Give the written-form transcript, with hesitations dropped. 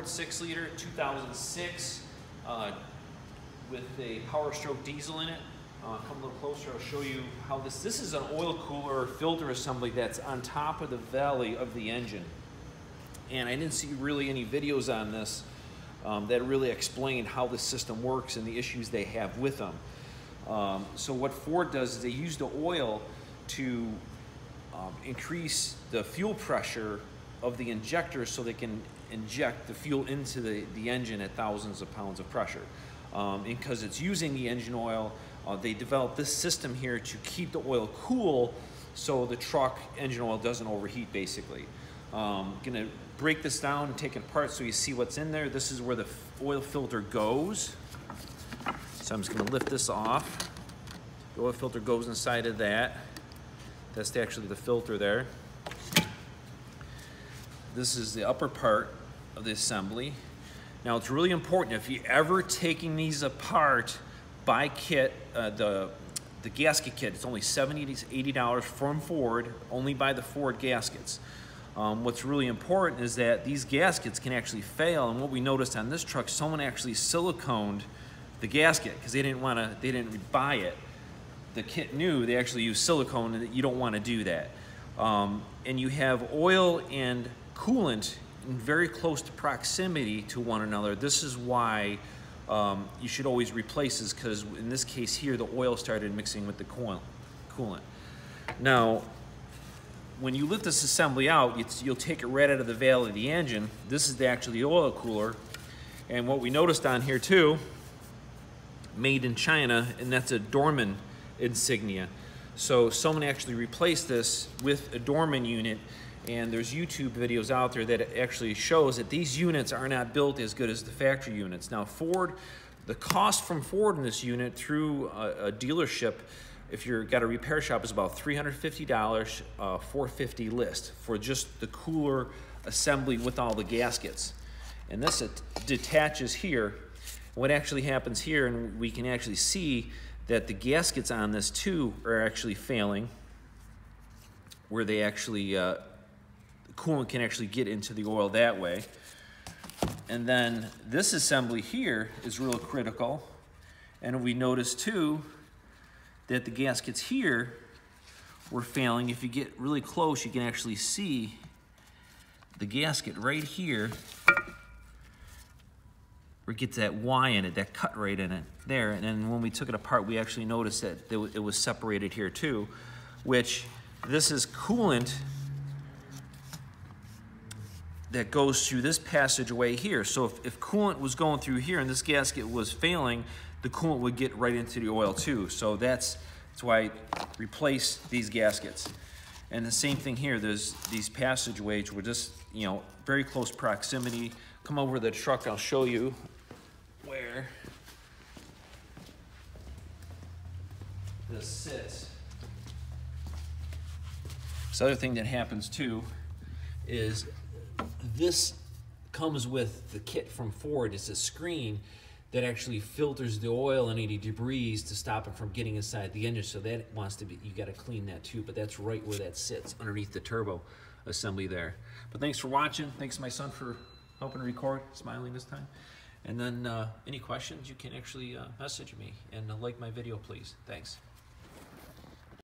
6-liter 2006 with a Powerstroke diesel in it. Come a little closer, I'll show you how this is an oil cooler filter assembly that's on top of the valley of the engine. And I didn't see really any videos on this that really explain how the system works and the issues they have with them. So what Ford does is they use the oil to increase the fuel pressure of the injector so they can inject the fuel into the engine at thousands of pounds of pressure. Because it's using the engine oil, they developed this system here to keep the oil cool so the truck engine oil doesn't overheat, basically. Gonna break this down and take it apart so you see what's in there. This is where the oil filter goes. So I'm just gonna lift this off. The oil filter goes inside of that. That's actually the filter there. This is the upper part of the assembly. Now it's really important, if you're ever taking these apart, buy kit, the gasket kit. It's only $70 to $80 from Ford, only buy the Ford gaskets. What's really important is that these gaskets can actually fail, and what we noticed on this truck, someone actually siliconed the gasket because they didn't buy it. The kit knew they actually use silicone, and you don't want to do that. And you have oil and coolant in very close to proximity to one another. This is why you should always replace this, because in this case here, the oil started mixing with the coolant. Now, when you lift this assembly out, you'll take it right out of the valve of the engine. This is actually the oil cooler. And what we noticed on here too, made in China, and that's a Dorman insignia. So someone actually replaced this with a Dorman unit, and there's YouTube videos out there that actually shows that these units are not built as good as the factory units. Now Ford, the cost from Ford in this unit through a dealership, if you've got a repair shop, is about $350, $450 list for just the cooler assembly with all the gaskets. And this detaches here. What actually happens here, and we can actually see that the gaskets on this too are actually failing, where they actually, the coolant can actually get into the oil that way. And then this assembly here is real critical. And we notice too that the gaskets here were failing. If you get really close, you can actually see the gasket right here, where it gets that Y in it, that cut right in it there. And then when we took it apart, we actually noticed that it was separated here too, which this is coolant that goes through this passageway here. So if coolant was going through here and this gasket was failing, the coolant would get right into the oil too. So that's why I replace these gaskets. And the same thing here, there's these passageways were just, very close proximity. Come over to the truck, I'll show you where this sits. This other thing that happens too is this comes with the kit from Ford. It's a screen that actually filters the oil and any debris to stop it from getting inside the engine. So that wants to be, you got to clean that too, but that's right where that sits, underneath the turbo assembly there. But thanks for watching. Thanks to my son for helping record, smiling this time. And then any questions, you can actually message me and like my video, please. Thanks.